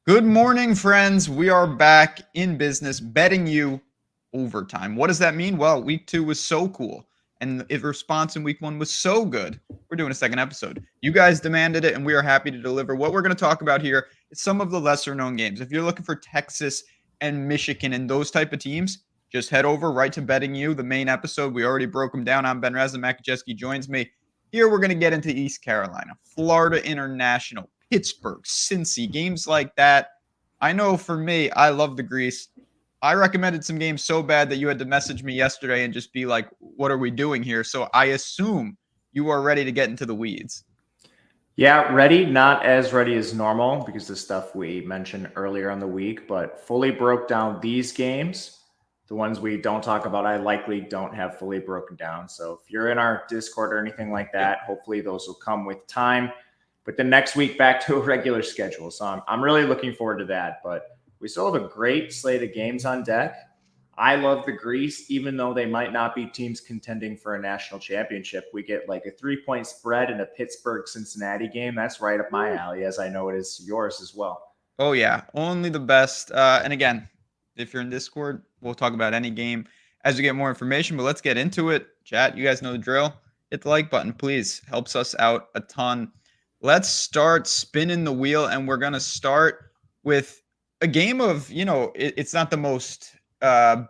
Good morning, friends. We are back in business betting you overtime. What does that mean? Well, week two was so cool, and the response in week one was so good. We're doing a second episode. You guys demanded it, and we are happy to deliver. What we're going to talk about here is some of the lesser known games. If you're looking for Texas and Michigan and those type of teams, just head over right to betting you, the main episode. We already broke them down. I'm Ben Reza. Makijeski joins me. Here we're going to get into East Carolina, Florida International, Pittsburgh, Cincy, games like that. I know for me, I love the grease. I recommended some games so bad that you had to message me yesterday and just be like, what are we doing here? So I assume you are ready to get into the weeds. Yeah, ready, not as ready as normal because the stuff we mentioned earlier on the week, but fully broke down these games. The ones we don't talk about, I likely don't have fully broken down. So if you're in our Discord or anything like that, hopefully those will come with time. But the next week back to a regular schedule. So I'm really looking forward to that. But we still have a great slate of games on deck. I love the Grease, even though they might not be teams contending for a national championship. We get like a 3-point spread in a Pittsburgh Cincinnati game. That's right up my alley, as I know it is yours as well. Oh, yeah. Only the best. And again, if you're in Discord, we'll talk about any game as we get more information. But let's get into it. Chat, you guys know the drill. Hit the like button, please. Helps us out a ton. Let's start spinning the wheel. And we're going to start with a game of, it's not the most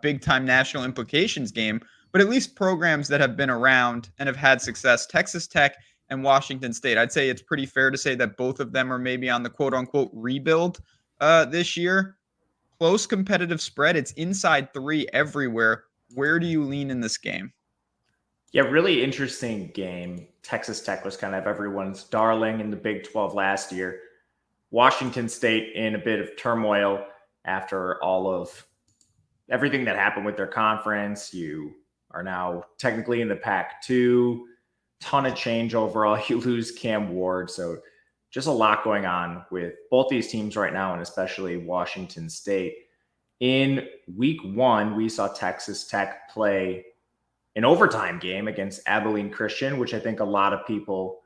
big time national implications game, but at least programs that have been around and have had success. Texas Tech and Washington State. I'd say it's pretty fair to say that both of them are maybe on the quote unquote rebuild this year. Close competitive spread. It's inside 3 everywhere. Where do you lean in this game? Yeah, really interesting game. Texas Tech was kind of everyone's darling in the Big 12 last year. Washington State in a bit of turmoil after all of everything that happened with their conference. You are now technically in the Pac-2. Ton of change overall. You lose Cam Ward. So just a lot going on with both these teams right now, and especially Washington State. In week one, we saw Texas Tech play an overtime game against Abilene Christian, which I think a lot of people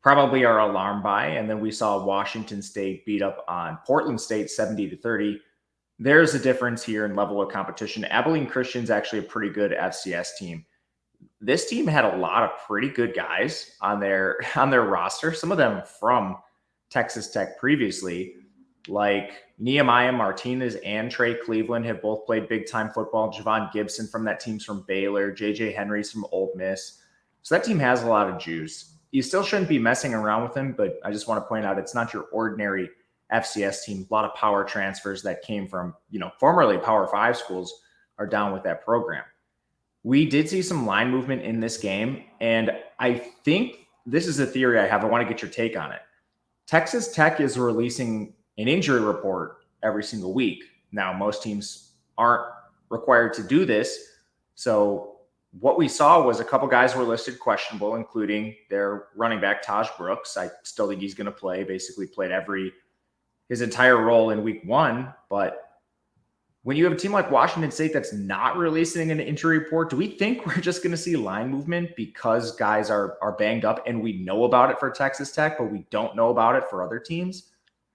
probably are alarmed by. And then we saw Washington State beat up on Portland State 70-30. There's a difference here in level of competition. Abilene Christian's actually a pretty good FCS team. This team had a lot of pretty good guys on their roster. Some of them from Texas Tech previously, like Nehemiah Martinez and Trey Cleveland have both played big time football. Javon Gibson from that team's from Baylor. JJ Henry's from Ole Miss. So that team has a lot of juice. You still shouldn't be messing around with them, but I just want to point out it's not your ordinary FCS team. A lot of power transfers that came from, formerly Power 5 schools are down with that program. We did see some line movement in this game, and I think this is a theory I have. I want to get your take on it. Texas Tech is releasing an injury report every single week. Now, most teams aren't required to do this. So what we saw was a couple guys were listed questionable, including their running back, Taj Brooks. I still think he's going to play, basically played his entire role in week one. But when you have a team like Washington State that's not releasing an injury report, do we think we're just going to see line movement because guys are banged up and we know about it for Texas Tech, but we don't know about it for other teams?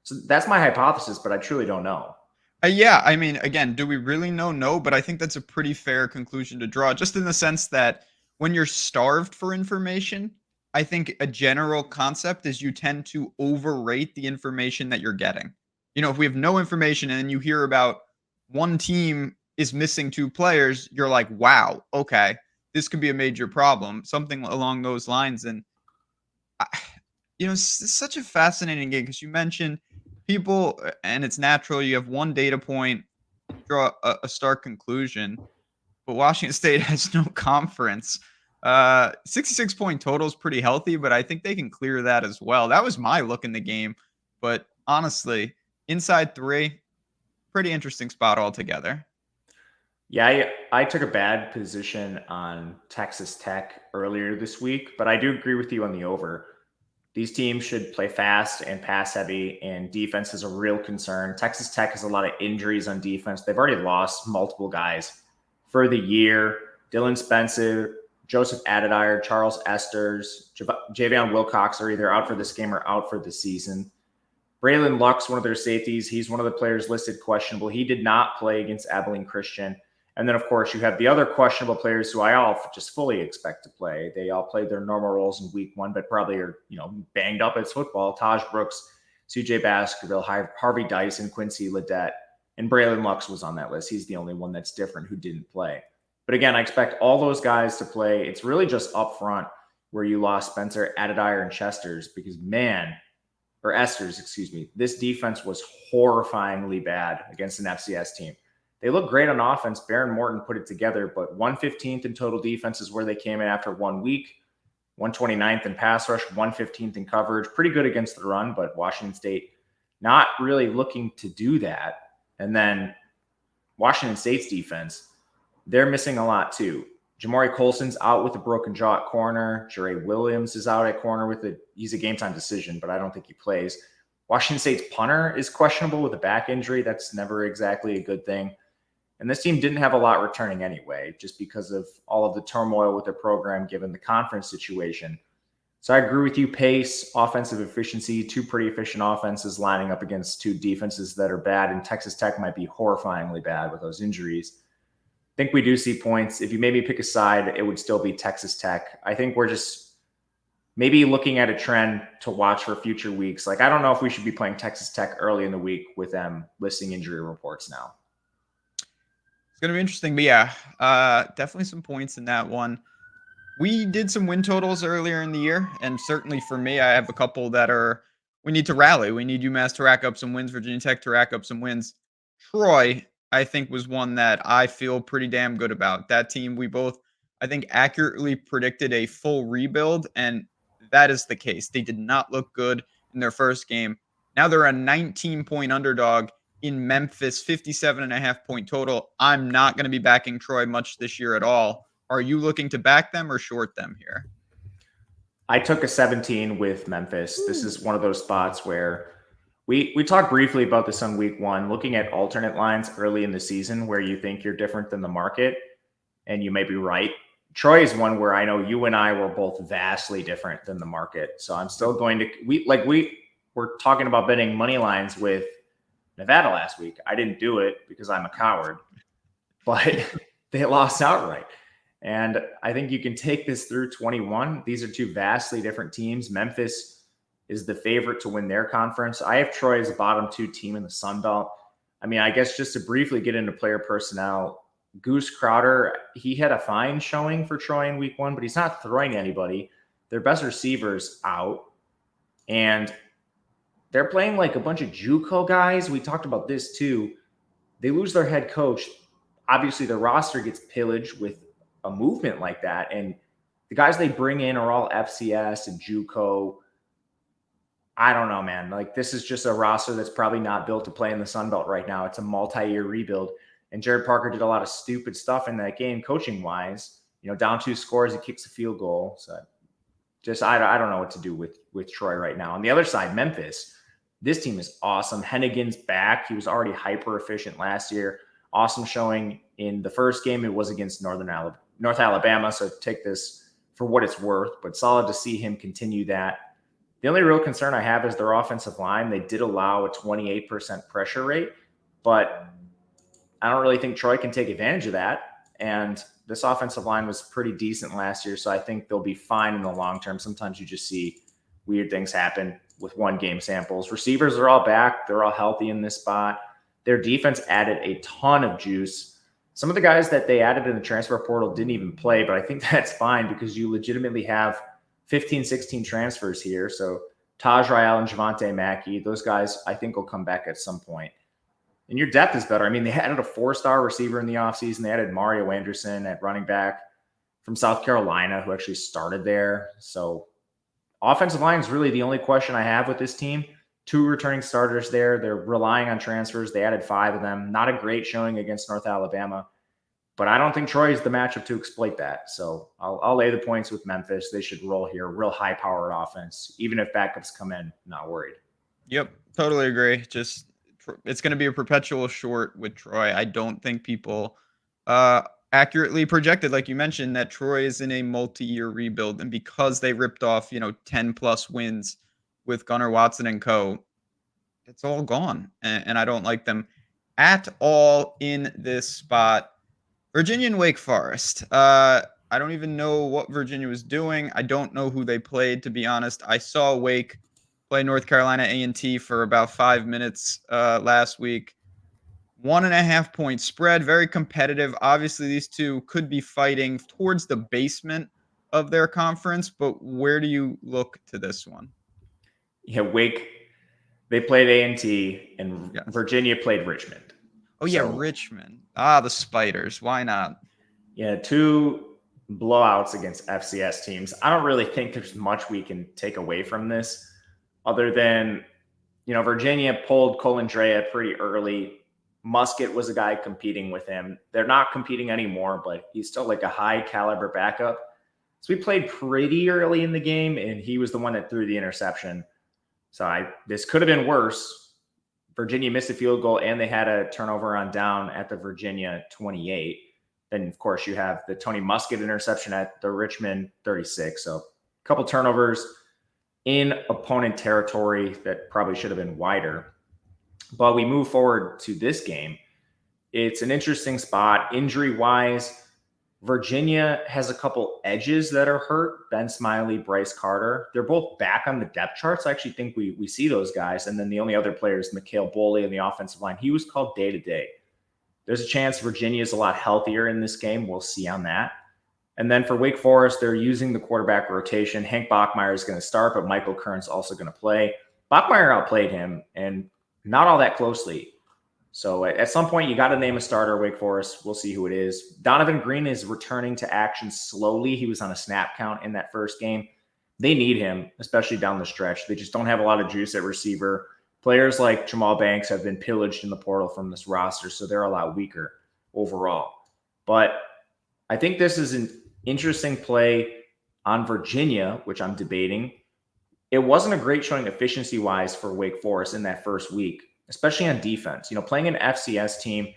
So that's my hypothesis, but I truly don't know. Yeah, I mean, again, do we really know? No, but I think that's a pretty fair conclusion to draw, just in the sense that when you're starved for information, I think a general concept is you tend to overrate the information that you're getting. If we have no information and then you hear about one team is missing 2 players, you're like, wow, okay, this could be a major problem, something along those lines. And it's such a fascinating game because you mentioned people, and it's natural. You have one data point, draw a stark conclusion, but Washington State has no conference. 66-point total is pretty healthy, but I think they can clear that as well. That was my look in the game, but honestly, inside 3, pretty interesting spot altogether. Yeah, I took a bad position on Texas Tech earlier this week, but I do agree with you on the over. These teams should play fast and pass heavy, and defense is a real concern. Texas Tech has a lot of injuries on defense. They've already lost multiple guys for the year. Dylan Spencer, Joseph Adedire, Charles Esters, Javion Wilcox are either out for this game or out for the season. Braylon Lux, one of their safeties, he's one of the players listed questionable. He did not play against Abilene Christian. And then, of course, you have the other questionable players who I all just fully expect to play. They all played their normal roles in week one, but probably are, banged up as football. Taj Brooks, CJ Baskerville, Harvey Dyson, Quincy Ledette, and Braylon Lux was on that list. He's the only one that's different who didn't play. But again, I expect all those guys to play. It's really just up front where you lost Spencer Adedair and Esters, this defense was horrifyingly bad against an FCS team. They look great on offense. Baron Morton put it together, but 115th in total defense is where they came in after 1 week. 129th in pass rush, 115th in coverage. Pretty good against the run, but Washington State not really looking to do that. And then Washington State's defense, they're missing a lot too. Jamari Colson's out with a broken jaw at corner. Jere Williams is out at corner he's a game time decision, but I don't think he plays. Washington State's punter is questionable with a back injury. That's never exactly a good thing. And this team didn't have a lot returning anyway, just because of all of the turmoil with their program, given the conference situation. So I agree with you. Pace, offensive efficiency, two pretty efficient offenses lining up against two defenses that are bad. And Texas Tech might be horrifyingly bad with those injuries. I think we do see points. If you maybe pick a side, it would still be Texas Tech. I think we're just maybe looking at a trend to watch for future weeks. Like, I don't know if we should be playing Texas Tech early in the week with them listing injury reports now. It's going to be interesting, but definitely some points in that one. We did some win totals earlier in the year, and certainly for me, I have a couple that we need to rally. We need UMass to rack up some wins, Virginia Tech to rack up some wins. Troy, I think, was one that I feel pretty damn good about. That team, we both, I think, accurately predicted a full rebuild, and that is the case. They did not look good in their first game. Now they're a 19-point underdog in Memphis, 57.5-point total. I'm not going to be backing Troy much this year at all. Are you looking to back them or short them here? I took a 17 with Memphis. This is one of those spots where we talked briefly about this on week one, looking at alternate lines early in the season where you think you're different than the market, and you may be right. Troy is one where I know you and I were both vastly different than the market. So I'm still going to we were talking about betting money lines with Nevada last week. I didn't do it because I'm a coward, but they lost outright. And I think you can take this through 21. These are two vastly different teams. Memphis is the favorite to win their conference. I have Troy as a bottom two team in the Sun Belt. I mean, I guess just to briefly get into player personnel, Goose Crowder, he had a fine showing for Troy in week one, but he's not throwing anybody. Their best receiver's out. And they're playing like a bunch of JUCO guys. We talked about this too. They lose their head coach. Obviously, the roster gets pillaged with a movement like that. And the guys they bring in are all FCS and JUCO. I don't know, man. Like, this is just a roster that's probably not built to play in the Sun Belt right now. It's a multi-year rebuild. And Jared Parker did a lot of stupid stuff in that game, coaching-wise. Down 2 scores, he kicks a field goal. So I don't know what to do with Troy right now. On the other side, Memphis, this team is awesome. Hennigan's back. He was already hyper efficient last year. Awesome showing in the first game. It was against North Alabama, so take this for what it's worth, but solid to see him continue that. The only real concern I have is their offensive line. They did allow a 28% pressure rate, but I don't really think Troy can take advantage of that. And this offensive line was pretty decent last year, so I think they'll be fine in the long term. Sometimes you just see weird things happen with one game samples. Receivers are all back. They're all healthy in this spot. Their defense added a ton of juice. Some of the guys that they added in the transfer portal didn't even play, but I think that's fine because you legitimately have 15, 16 transfers here. So Taj Rael and Javante Mackey, those guys I think will come back at some point. And your depth is better. I mean, they added a 4-star receiver in the offseason. They added Mario Anderson at running back from South Carolina, who actually started there. So offensive line is really the only question I have with this team. 2 returning starters there. They're relying on transfers. They added 5 of them. Not a great showing against North Alabama. But I don't think Troy is the matchup to exploit that. So I'll lay the points with Memphis. They should roll here. Real high-powered offense. Even if backups come in, not worried. Yep, totally agree. Just it's going to be a perpetual short with Troy. I don't think people accurately projected, like you mentioned, that Troy is in a multi-year rebuild. And because they ripped off, 10-plus wins with Gunnar Watson and co., it's all gone, and I don't like them at all in this spot. Virginia and Wake Forest. I don't even know what Virginia was doing. I don't know who they played, to be honest. I saw Wake play North Carolina A&T for about 5 minutes last week. 1.5 point spread, very competitive. Obviously, these two could be fighting towards the basement of their conference, but where do you look to this one? Yeah, Wake, they played A&T, and Yes. Virginia played Richmond. Oh, yeah, So, Richmond. Ah, the Spiders. Why not? yeah, two blowouts against FCS teams. I don't really think there's much we can take away from this other than, Virginia pulled Colandrea pretty early. Musket was a guy competing with him. They're not competing anymore, but he's still like a high caliber backup. So we played pretty early in the game, and he was the one that threw the interception. So this could have been worse. Virginia missed a field goal, and they had a turnover on down at the Virginia 28. Then, of course, you have the Tony Musket interception at the Richmond 36. So a couple turnovers in opponent territory that probably should have been wider. But we move forward to this game. It's an interesting spot. Injury-wise, Virginia has a couple edges that are hurt. Ben Smiley, Bryce Carter. They're both back on the depth charts. I actually think we see those guys. And then the only other player is Mikhail Boley on the offensive line. He was called day-to-day. There's a chance Virginia is a lot healthier in this game. We'll see on that. And then for Wake Forest, they're using the quarterback rotation. Hank Bachmeier is going to start, but Michael Kern's also going to play. Bachmeier outplayed him, and not all that closely. So at some point, you got to name a starter, Wake Forest. We'll see who it is. Donovan Green is returning to action slowly. He was on a snap count in that first game. They need him, especially down the stretch. They just don't have a lot of juice at receiver. Players like Jamal Banks have been pillaged in the portal from this roster, so they're a lot weaker overall. But I think this is an interesting play on Virginia, which I'm debating. It wasn't a great showing efficiency-wise for Wake Forest in that first week, especially on defense. Playing an FCS team,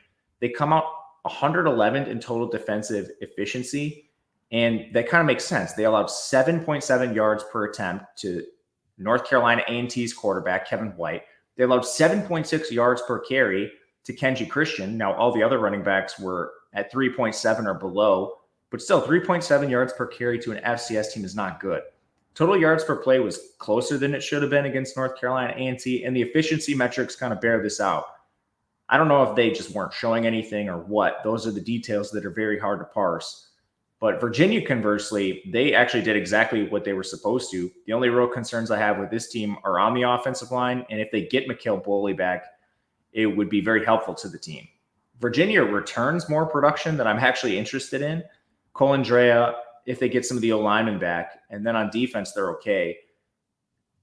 they come out 111th in total defensive efficiency, and that kind of makes sense. They allowed 7.7 yards per attempt to North Carolina A&T's quarterback, Kevin White. They allowed 7.6 yards per carry to Kenji Christian. Now, all the other running backs were at 3.7 or below, but still 3.7 yards per carry to an FCS team is not good. Total yards per play was closer than it should have been against North Carolina A&T, and the efficiency metrics kind of bear this out. I don't know if they just weren't showing anything or what. Those are the details that are very hard to parse. But Virginia, conversely, they actually did exactly what they were supposed to. The only real concerns I have with this team are on the offensive line, and if they get Mikhail Boley back, it would be very helpful to the team. Virginia returns more production that I'm actually interested in. Colandrea, if they get some of the O-linemen back, and then on defense, they're okay.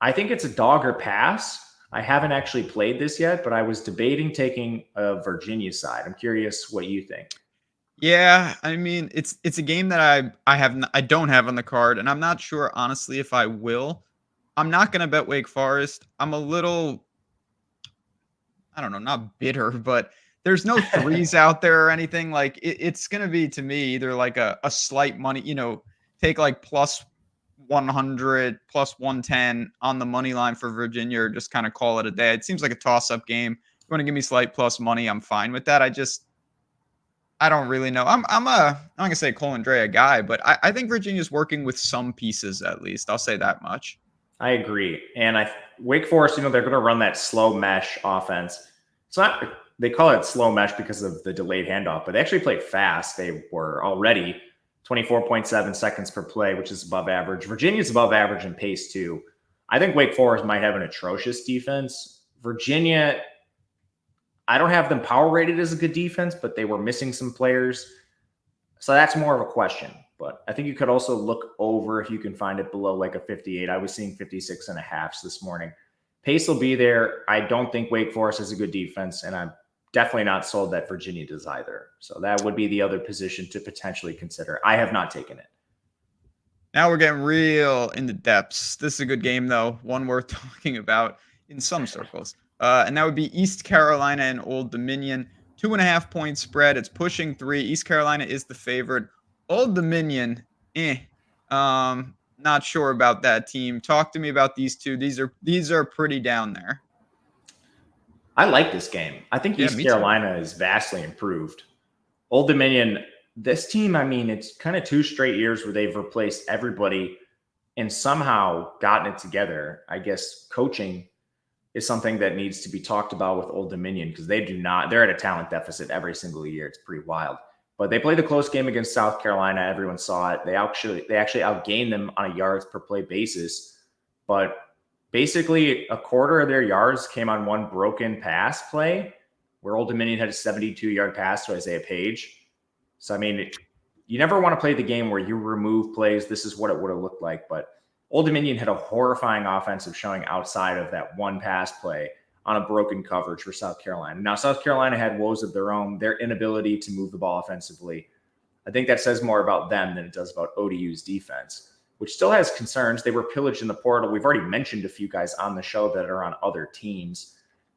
I think it's a dog or pass. I haven't actually played this yet, but I was debating taking a Virginia side. I'm curious what you think. Yeah, I mean, it's a game that I don't have on the card, and I'm not sure honestly if I will. I'm not gonna bet Wake Forest. I'm a little, I don't know, not bitter, but there's no threes out there or anything. Like it's gonna be to me either like a slight money, take like plus 100, plus 110 on the money line for Virginia, or just kind of call it a day. It seems like a toss-up game. If you want to give me slight plus money, I'm fine with that. I don't really know. I'm not gonna say Colandrea guy, but I think Virginia's working with some pieces at least. I'll say that much. I agree. And Wake Forest, they're going to run that slow mesh offense. It's not, they call it slow mesh because of the delayed handoff, but they actually played fast. They were already 24.7 seconds per play, which is above average. Virginia's above average in pace too. I think Wake Forest might have an atrocious defense. Virginia, I don't have them power rated as a good defense, but they were missing some players. So that's more of a question. But I think you could also look over if you can find it below like a 58. I was seeing 56 and a half this morning. Pace will be there. I don't think Wake Forest has a good defense, and I'm definitely not sold that Virginia does either. So that would be the other position to potentially consider. I have not taken it. Now we're getting real in the depths. This is a good game, though. One worth talking about in some circles. And that would be East Carolina and Old Dominion. 2.5 point spread. It's pushing 3. East Carolina is the favorite. Old Dominion, not sure about that team. Talk to me about these two. These are pretty down there. I like this game. I think Yeah, East me too. Carolina is vastly improved. Old Dominion, this team, I mean, it's kind of 2 straight years where they've replaced everybody and somehow gotten it together. I guess coaching is something that needs to be talked about with Old Dominion because they're at a talent deficit every single year. It's pretty wild. But they played a close game against South Carolina. Everyone saw it. They actually outgained them on a yards per play basis. But basically, a quarter of their yards came on one broken pass play where Old Dominion had a 72-yard pass to Isaiah Page. So, I mean, you never want to play the game where you remove plays. This is what it would have looked like. But Old Dominion had a horrifying offensive showing outside of that one pass play on a broken coverage for South Carolina. Now, South Carolina had woes of their own, their inability to move the ball offensively. I think that says more about them than it does about ODU's defense, which still has concerns. They were pillaged in the portal. We've already mentioned a few guys on the show that are on other teams.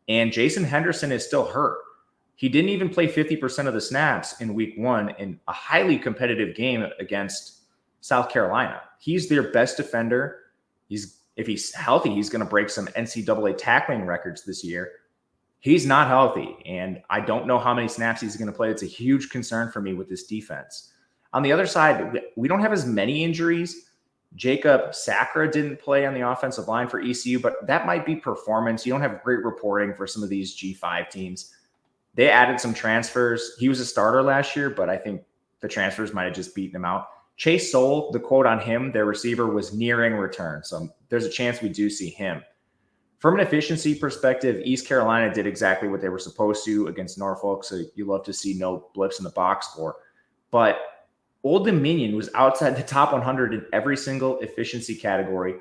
And Jason Henderson is still hurt. He didn't even play 50% of the snaps in week 1 in a highly competitive game against South Carolina. He's their best defender. If he's healthy, he's going to break some NCAA tackling records this year. He's not healthy, and I don't know how many snaps he's going to play. It's a huge concern for me with this defense. On the other side, we don't have as many injuries. Jacob Sacra didn't play on the offensive line for ECU, but that might be performance. You don't have great reporting for some of these G5 teams. They added some transfers. He was a starter last year, but I think the transfers might have just beaten him out. Chase Soule, the quote on him, their receiver, was nearing return. So there's a chance we do see him. From an efficiency perspective, East Carolina did exactly what they were supposed to against Norfolk. So you love to see no blips in the box score. But Old Dominion was outside the top 100 in every single efficiency category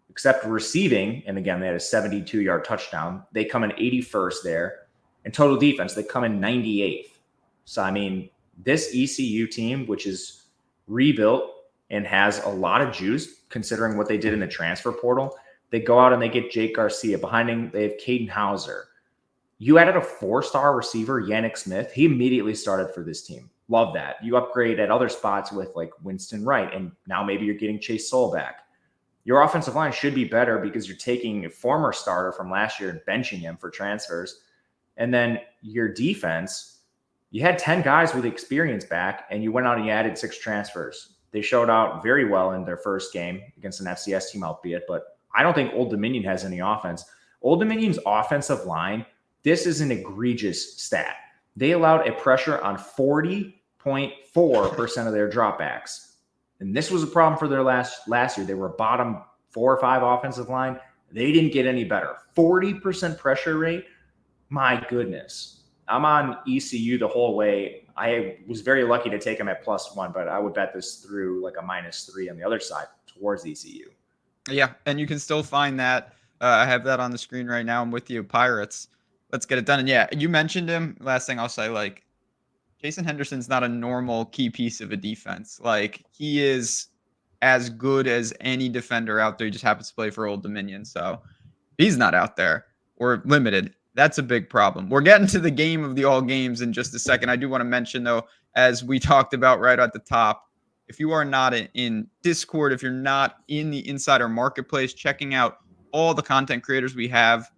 except receiving. And again, they had a 72-yard touchdown. They come in 81st there. And total defense, they come in 98th. So, I mean, this ECU team, which is rebuilt and has a lot of juice considering what they did in the transfer portal, they go out and they get Jake Garcia. Behind him, they have Caden Hauser. You added a 4-star receiver, Yannick Smith. He immediately started for this team. Love that. You upgrade at other spots with like Winston Wright, and now maybe you're getting Chase Soule back. Your offensive line should be better because you're taking a former starter from last year and benching him for transfers. And then your defense, you had 10 guys with experience back, and you went out and you added 6 transfers. They showed out very well in their first game against an FCS team, albeit, but I don't think Old Dominion has any offense. Old Dominion's offensive line, this is an egregious stat. They allowed a pressure on 40.4% of their dropbacks. And this was a problem for their last year. They were bottom 4 or 5 offensive line. They didn't get any better. 40% pressure rate. My goodness. I'm on ECU the whole way. I was very lucky to take them at +1, but I would bet this through like a -3 on the other side towards ECU. Yeah, and you can still find that. I have that on the screen right now. I'm with you, Pirates. Let's get it done. And yeah, you mentioned him. Last thing I'll say, like, Jason Henderson's not a normal key piece of a defense. Like, he is as good as any defender out there. He just happens to play for Old Dominion. So he's not out there or limited. That's a big problem. We're getting to the game of the all games in just a second. I do want to mention, though, as we talked about right at the top, if you are not in Discord, if you're not in the Insider Marketplace, checking out all the content creators we have,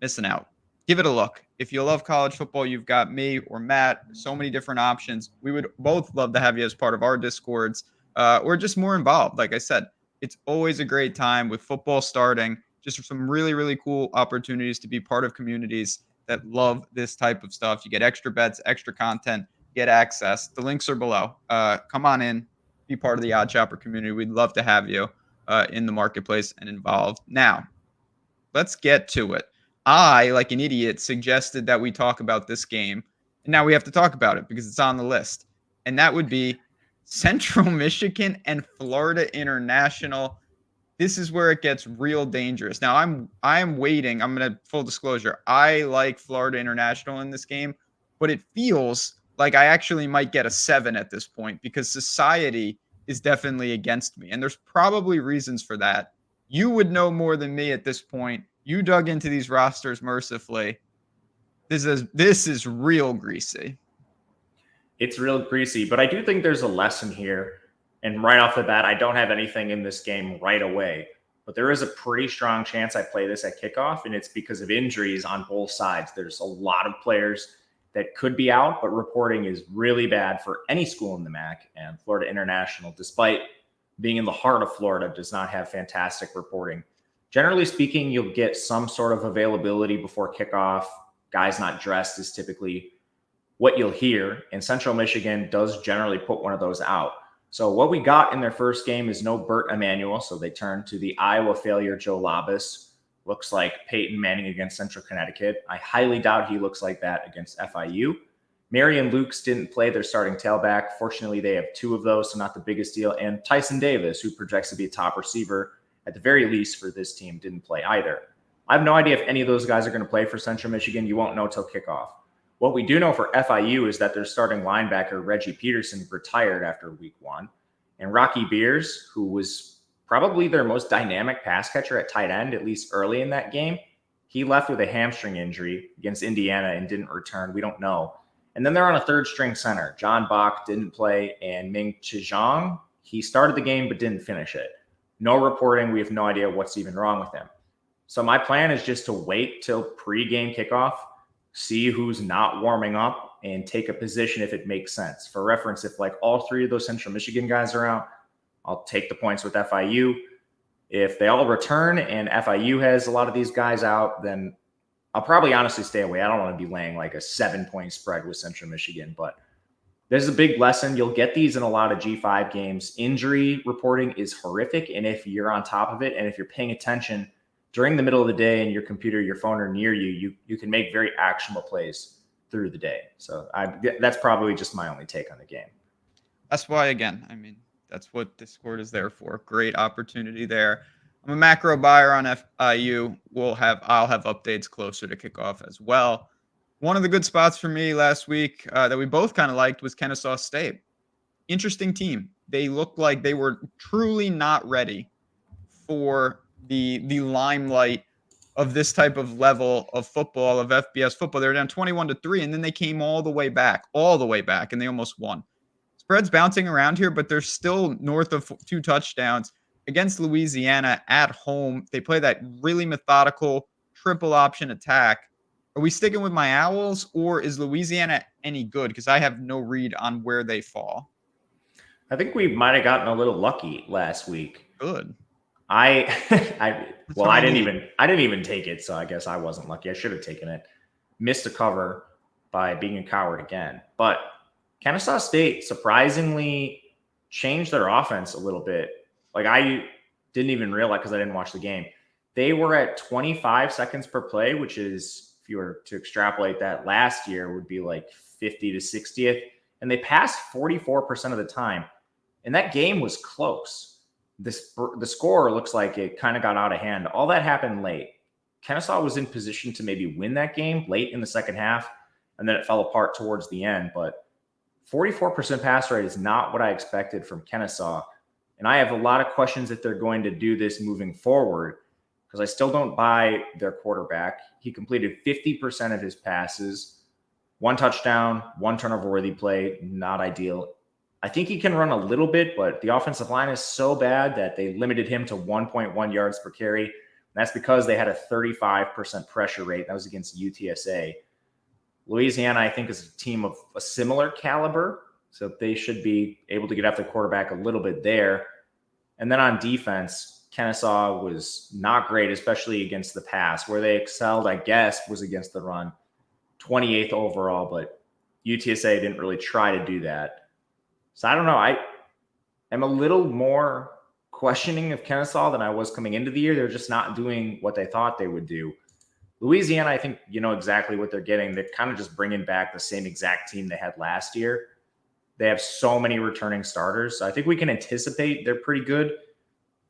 missing out. Give it a look. If you love college football, you've got me or Matt, so many different options. We would both love to have you as part of our Discords or just more involved. Like I said, it's always a great time with football starting. Just some really, really cool opportunities to be part of communities that love this type of stuff. You get extra bets, extra content, get access. The links are below. Come on in, be part of the Odd Shopper community. We'd love to have you in the marketplace and involved. Now, let's get to it. I, like an idiot, suggested that we talk about this game. And now we have to talk about it because it's on the list. And that would be Central Michigan and Florida International. This is where it gets real dangerous. Now I'm waiting. I'm going to full disclosure. I like Florida International in this game, but it feels like I actually might get a 7 at this point because society is definitely against me. And there's probably reasons for that. You would know more than me at this point. You dug into these rosters mercifully. This is real greasy. It's real greasy, but I do think there's a lesson here. And right off the bat, I don't have anything in this game right away. but there is a pretty strong chance I play this at kickoff, and it's because of injuries on both sides. There's a lot of players that could be out, but reporting is really bad for any school in the MAC, and Florida International, despite being in the heart of Florida, does not have fantastic reporting. Generally speaking, you'll get some sort of availability before kickoff. Guys not dressed is typically what you'll hear, and Central Michigan does generally put one of those out. So what we got in their first game is no Burt Emanuel, so they turned to the Iowa failure Joe Labas. Looks like Peyton Manning against Central Connecticut. I highly doubt he looks like that against FIU. Marion Lukes didn't play their starting tailback. Fortunately, they have two of those, so not the biggest deal. And Tyson Davis, who projects to be a top receiver, at the very least for this team, didn't play either. I have no idea if any of those guys are going to play for Central Michigan. You won't know till kickoff. What we do know for FIU is that their starting linebacker, Reggie Peterson, retired after week 1. And Rocky Beers, who was probably their most dynamic pass catcher at tight end, at least early in that game, he left with a hamstring injury against Indiana and didn't return. We don't know. And then they're on a third string center. John Bach didn't play, and Ming Chizhong, he started the game but didn't finish it. No reporting. We have no idea what's even wrong with him. So my plan is just to wait till pre-game kickoff, see who's not warming up, and take a position if it makes sense. For reference, if like all three of those Central Michigan guys are out, I'll take the points with FIU. If they all return and FIU has a lot of these guys out, then I'll probably honestly stay away. I don't want to be laying like a 7-point spread with Central Michigan, but there's a big lesson. You'll get these in a lot of G5 games. Injury reporting is horrific, and if you're on top of it and if you're paying attention during the middle of the day and your computer, your phone are near you, you can make very actionable plays through the day. So that's probably just my only take on the game. That's why, again, I mean, that's what Discord is there for. Great opportunity there. I'm a macro buyer on FIU. I'll have updates closer to kickoff as well. One of the good spots for me last week that we both kind of liked was Kennesaw State. Interesting team. They looked like they were truly not ready for the limelight of this type of level of football, of FBS football. They were down 21-3, and then they came all the way back, and they almost won. Spread's bouncing around here, but they're still north of 2 touchdowns against Louisiana at home. They play that really methodical triple option attack. Are we sticking with my Owls, or is Louisiana any good? Because I have no read on where they fall. I think we might have gotten a little lucky last week. Good. I didn't even take it, so I guess I wasn't lucky. I should have taken it. Missed a cover by being a coward again. But Kennesaw State surprisingly changed their offense a little bit. Like, I didn't even realize because I didn't watch the game. They were at 25 seconds per play, which is, if you were to extrapolate that last year, would be like 50 to 60th. And they passed 44% of the time. And that game was close. The score looks like it kind of got out of hand. All that happened late. Kennesaw was in position to maybe win that game late in the second half, and then it fell apart towards the end. But 44% pass rate is not what I expected from Kennesaw. And I have a lot of questions if they're going to do this moving forward, because I still don't buy their quarterback. He completed 50% of his passes, 1 touchdown, 1 turnover-worthy play, not ideal. I think he can run a little bit, but the offensive line is so bad that they limited him to 1.1 yards per carry. And that's because they had a 35% pressure rate. That was against UTSA. Louisiana, I think, is a team of a similar caliber, so they should be able to get after the quarterback a little bit there. And then on defense, Kennesaw was not great, especially against the pass. Where they excelled, I guess, was against the run. 28th overall, but UTSA didn't really try to do that. So I don't know. I am a little more questioning of Kennesaw than I was coming into the year. They're just not doing what they thought they would do. Louisiana, I think you know exactly what they're getting. They're kind of just bringing back the same exact team they had last year. They have so many returning starters. So I think we can anticipate they're pretty good.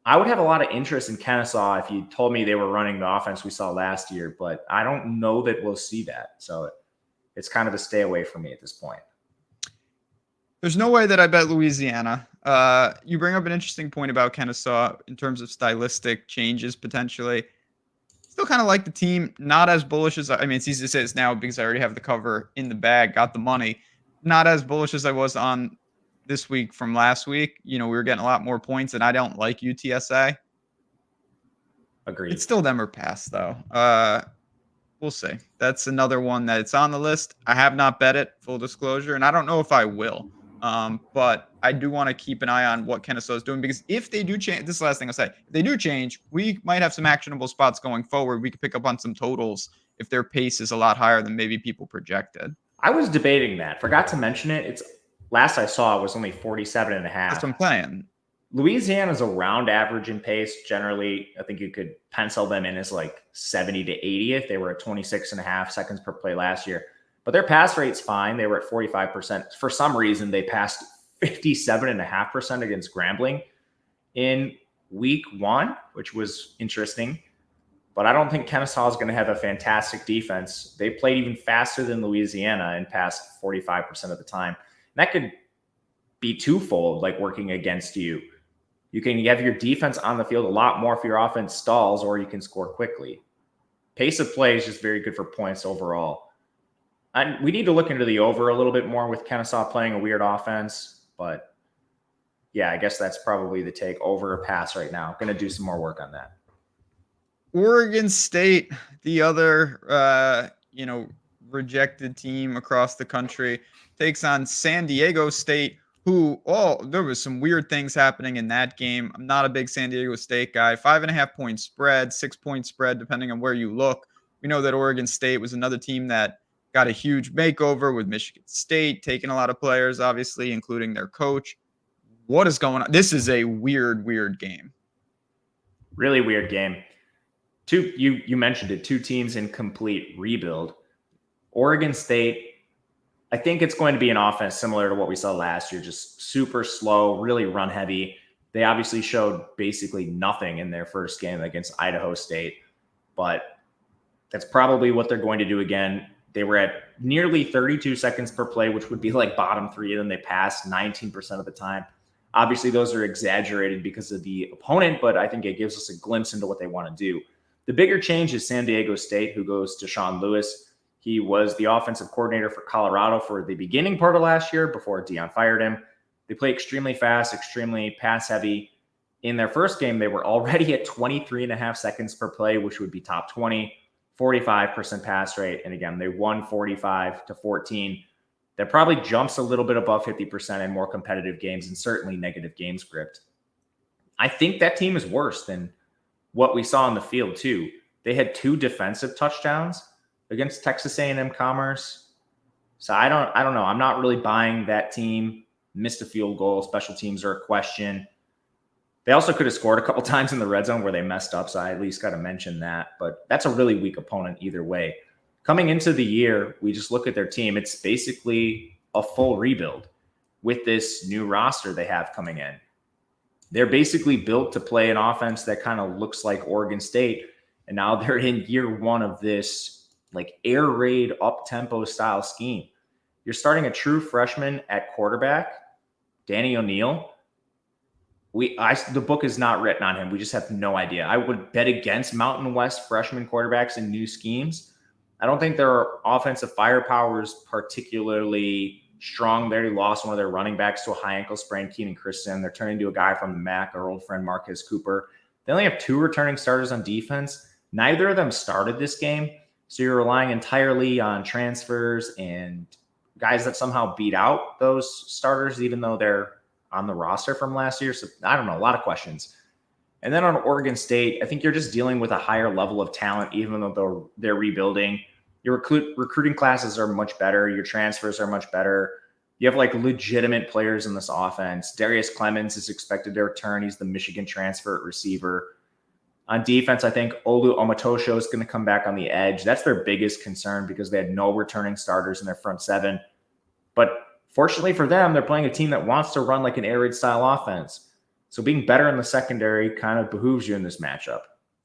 I would have a lot of interest in Kennesaw if you told me they were running the offense we saw last year, but I don't know that we'll see that. So it's kind of a stay away from me at this point. There's no way that I bet Louisiana. You bring up an interesting point about Kennesaw in terms of stylistic changes potentially. Still kind of like the team, not as bullish as, I mean, it's easy to say this now because I already have the cover in the bag, got the money. Not as bullish as I was on this week from last week. You know, we were getting a lot more points, and I don't like UTSA. Agreed. It's still them or pass, though. We'll see. That's another one that it's on the list. I have not bet it, full disclosure, and I don't know if I will. But I do want to keep an eye on what Kennesaw is doing, because if they do change, this is the last thing I'll say. If they do change, we might have some actionable spots going forward. We could pick up on some totals if their pace is a lot higher than maybe people projected. I was debating that. Forgot to mention it. It's last I saw it was only 47 and a That's half. what I'm saying. Louisiana's around average in pace. Generally, I think you could pencil them in as like 70 to 80 if they were at 26 and a half seconds per play last year. But their pass rate's fine. They were at 45%. For some reason, they passed 57.5% against Grambling in week 1, which was interesting. But I don't think Kennesaw is going to have a fantastic defense. They played even faster than Louisiana and passed 45% of the time. And that could be twofold, like working against you. You can have your defense on the field a lot more if your offense stalls, or you can score quickly. Pace of play is just very good for points overall. And we need to look into the over a little bit more with Kennesaw playing a weird offense. But yeah, I guess that's probably the take, over a pass right now. Going to do some more work on that. Oregon State, the other, rejected team across the country, takes on San Diego State, there was some weird things happening in that game. I'm not a big San Diego State guy. 5.5 point spread, 6 point spread, depending on where you look. We know that Oregon State was another team that got a huge makeover with Michigan State, taking a lot of players, obviously, including their coach. What is going on? This is a weird game. Really weird game. You mentioned it, 2 teams in complete rebuild. Oregon State, I think it's going to be an offense similar to what we saw last year, just super slow, really run heavy. They obviously showed basically nothing in their first game against Idaho State, but that's probably what they're going to do again. They were at nearly 32 seconds per play, which would be like bottom 3, and then they passed 19% of the time. Obviously, those are exaggerated because of the opponent, but I think it gives us a glimpse into what they want to do. The bigger change is San Diego State, who goes to Sean Lewis. He was the offensive coordinator for Colorado for the beginning part of last year before Deion fired him. They play extremely fast, extremely pass heavy. In their first game, they were already at 23.5 seconds per play, which would be top 20, 45% pass rate. And again, they won 45-14. That probably jumps a little bit above 50% in more competitive games and certainly negative game script. I think that team is worse than what we saw on the field too. They had 2 defensive touchdowns against Texas A&M Commerce. So I don't know. I'm not really buying that team. Missed a field goal. Special teams are a question. They also could have scored a couple times in the red zone where they messed up. So I at least got to mention that. But that's a really weak opponent either way. Coming into the year, we just look at their team. It's basically a full rebuild with this new roster they have coming in. They're basically built to play an offense that kind of looks like Oregon State. And now they're in year 1 of this like air raid up-tempo style scheme. You're starting a true freshman at quarterback, Danny O'Neal. The book is not written on him. We just have no idea. I would bet against Mountain West freshman quarterbacks in new schemes. I don't think their offensive firepower is particularly strong. They already lost one of their running backs to a high ankle sprain, Keenan Christian. They're turning to a guy from the MAC, our old friend Marquez Cooper. They only have 2 returning starters on defense. Neither of them started this game. So you're relying entirely on transfers and guys that somehow beat out those starters, even though they're on the roster from last year. So I don't know, a lot of questions. And then on Oregon State, I think you're just dealing with a higher level of talent, even though they're rebuilding. Your recruiting classes are much better. Your transfers are much better. You have like legitimate players in this offense. Darius Clemens is expected to return. He's the Michigan transfer at receiver. On defense, I think Olu Omatosho is going to come back on the edge. That's their biggest concern because they had no returning starters in their front 7. But fortunately for them, they're playing a team that wants to run like an air raid style offense. So being better in the secondary kind of behooves you in this matchup.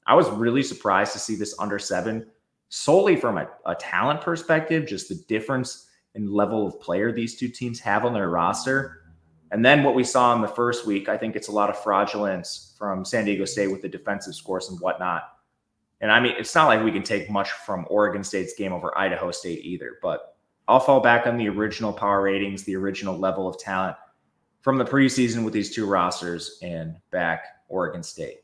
I was really surprised to see this under 7 solely from a talent perspective, just the difference in level of player these 2 teams have on their roster. And then what we saw in the first week, I think it's a lot of fraudulence from San Diego State with the defensive scores and whatnot. And I mean, it's not like we can take much from Oregon State's game over Idaho State either, but I'll fall back on the original power ratings, the original level of talent from the preseason with these 2 rosters and back Oregon State.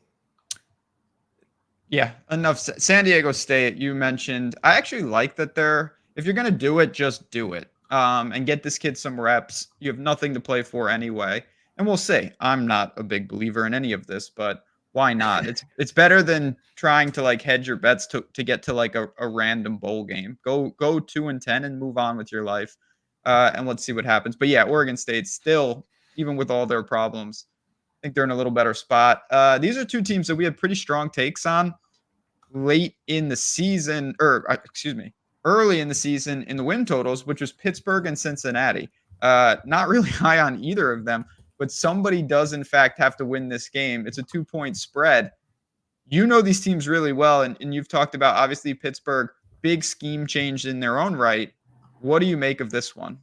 Yeah, enough. San Diego State, you mentioned. I actually like that if you're going to do it, just do it. And get this kid some reps. You have nothing to play for anyway. And we'll see. I'm not a big believer in any of this, but why not? It's better than trying to like hedge your bets to get to like a random bowl game. Go 2-10 and move on with your life. And let's see what happens. But yeah, Oregon State still, even with all their problems, I think they're in a little better spot. These are two teams that we had pretty strong takes on late in the season, or excuse me, early in the season in the win totals, which was Pittsburgh and Cincinnati. Not really high on either of them, but somebody does in fact have to win this game. It's a 2-point spread. You know these teams really well, and you've talked about obviously Pittsburgh, big scheme change in their own right. What do you make of this one?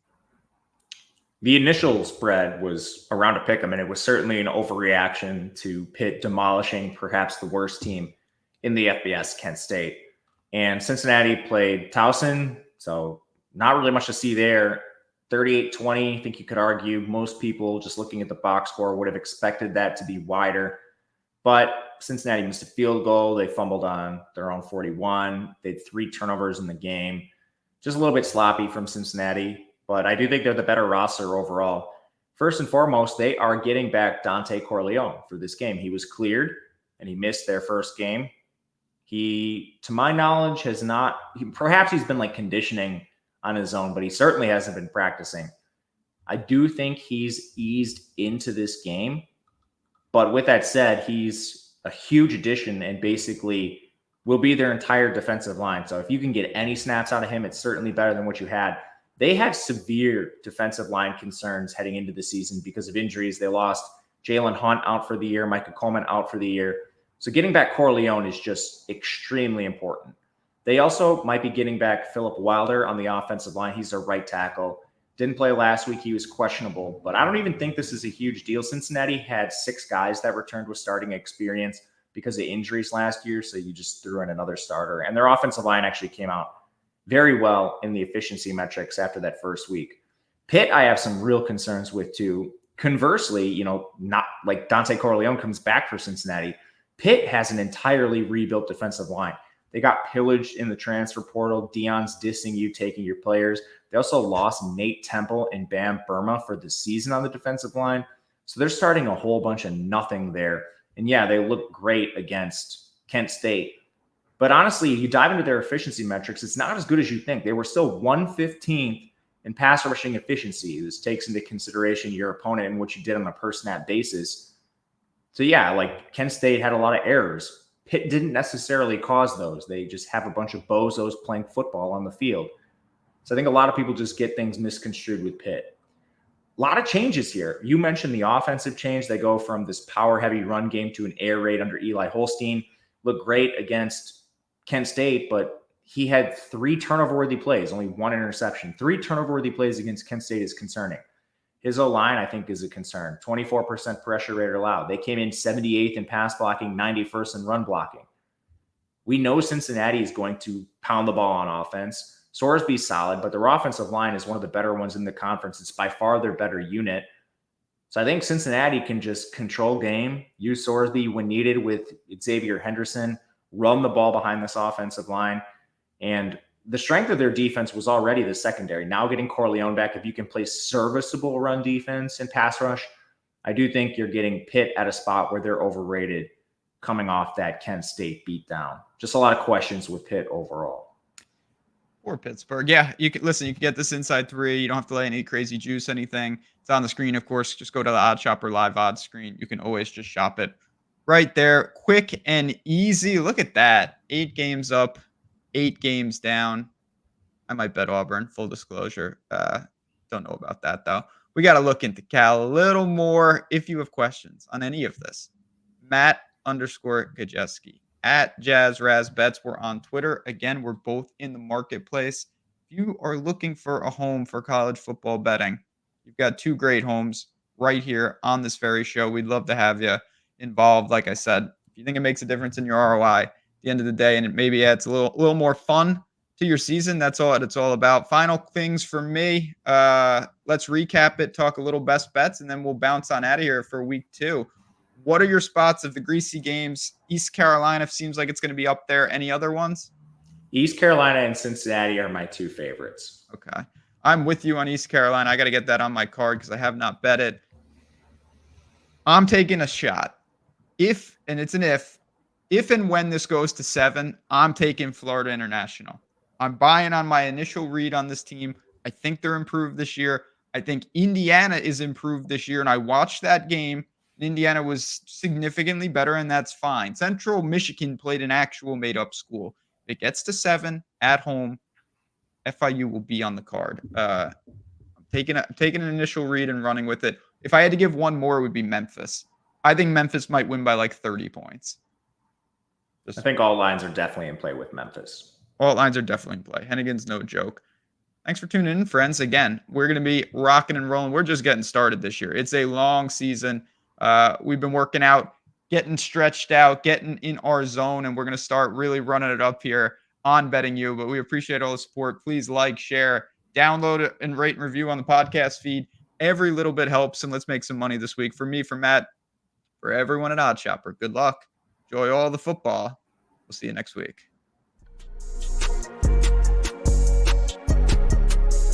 The initial spread was around a pick 'em, and it was certainly an overreaction to Pitt demolishing perhaps the worst team in the FBS, Kent State. And Cincinnati played Towson, so not really much to see there. 38-20, I think you could argue most people just looking at the box score would have expected that to be wider. But Cincinnati missed a field goal. They fumbled on their own 41. They had 3 turnovers in the game. Just a little bit sloppy from Cincinnati, but I do think they're the better roster overall. First and foremost, they are getting back Dante Corleone for this game. He was cleared and he missed their first game. He, to my knowledge, has not, perhaps he's been like conditioning on his own, but he certainly hasn't been practicing. I do think he's eased into this game. But with that said, he's a huge addition and basically will be their entire defensive line. So if you can get any snaps out of him, it's certainly better than what you had. They had severe defensive line concerns heading into the season because of injuries. They lost Jalen Hunt out for the year, Micah Coleman out for the year. So getting back Corleone is just extremely important. They also might be getting back Philip Wilder on the offensive line. He's their right tackle. Didn't play last week. He was questionable, but I don't even think this is a huge deal. Cincinnati had 6 guys that returned with starting experience because of injuries last year. So you just threw in another starter, and their offensive line actually came out very well in the efficiency metrics after that first week. Pitt, I have some real concerns with too. Conversely, not like Dante Corleone comes back for Cincinnati. Pitt has an entirely rebuilt defensive line. They got pillaged in the transfer portal. Dion's dissing you, taking your players. They also lost Nate Temple and Bam Burma for the season on the defensive line. So they're starting a whole bunch of nothing there. And yeah, they look great against Kent State. But honestly, you dive into their efficiency metrics, it's not as good as you think. They were still 115th in pass rushing efficiency. This takes into consideration your opponent and what you did on a per snap basis. So yeah, like Kent State had a lot of errors. Pitt didn't necessarily cause those. They just have a bunch of bozos playing football on the field. So I think a lot of people just get things misconstrued with Pitt. A lot of changes here. You mentioned the offensive change. They go from this power-heavy run game to an air raid under Eli Holstein. Looked great against Kent State, but he had 3 turnover-worthy plays, only 1 interception. 3 turnover-worthy plays against Kent State is concerning. His O-line, I think, is a concern. 24% pressure rate allowed. They came in 78th in pass blocking, 91st in run blocking. We know Cincinnati is going to pound the ball on offense. Sorsby's solid, but their offensive line is one of the better ones in the conference. It's by far their better unit. So I think Cincinnati can just control game, use Sorsby when needed with Xavier Henderson, run the ball behind this offensive line. And the strength of their defense was already the secondary. Now getting Corleone back, if you can play serviceable run defense and pass rush, I do think you're getting Pitt at a spot where they're overrated coming off that Kent State beatdown. Just a lot of questions with Pitt overall. Or Pittsburgh. Yeah, you can listen. You can get this inside 3. You don't have to lay any crazy juice, anything. It's on the screen, of course. Just go to the Odd Shopper live odds screen. You can always just shop it right there. Quick and easy. Look at that. 8 games up, 8 games down. I might bet Auburn, full disclosure. Don't know about that, though. We got to look into Cal a little more. If you have questions on any of this, Matt_Gajeski at JazzRazBets. We're on Twitter. Again, we're both in the marketplace. If you are looking for a home for college football betting, you've got 2 great homes right here on this very show. We'd love to have you involved. Like I said, if you think it makes a difference in your ROI at the end of the day, and it maybe adds a little more fun to your season, that's all it's all about. Final things for me. Let's recap it, talk a little best bets, and then we'll bounce on out of here for week 2. What are your spots of the greasy games? East Carolina seems like it's going to be up there. Any other ones? East Carolina and Cincinnati are my two favorites. Okay. I'm with you on East Carolina. I got to get that on my card because I have not bet it. I'm taking a shot. If, and it's an if and when this goes to 7, I'm taking Florida International. I'm buying on my initial read on this team. I think they're improved this year. I think Indiana is improved this year. And I watched that game. Indiana was significantly better, and that's fine. Central Michigan played an actual made up school. If it gets to 7 at home, FIU will be on the card. I'm taking an initial read and running with it. If I had to give one more, it would be Memphis. I think Memphis might win by like 30 points. I think all lines are definitely in play with Memphis. All lines are definitely in play. Hennigan's no joke. Thanks for tuning in, friends. Again, we're going to be rocking and rolling. We're just getting started this year. It's a long season. We've been working out, getting stretched out, getting in our zone, and we're going to start really running it up here on Betting You. But we appreciate all the support. Please like, share, download it, and rate and review on the podcast feed. Every little bit helps, and let's make some money this week. For me, for Matt, for everyone at Odd Shopper, good luck. Enjoy all the football. We'll see you next week.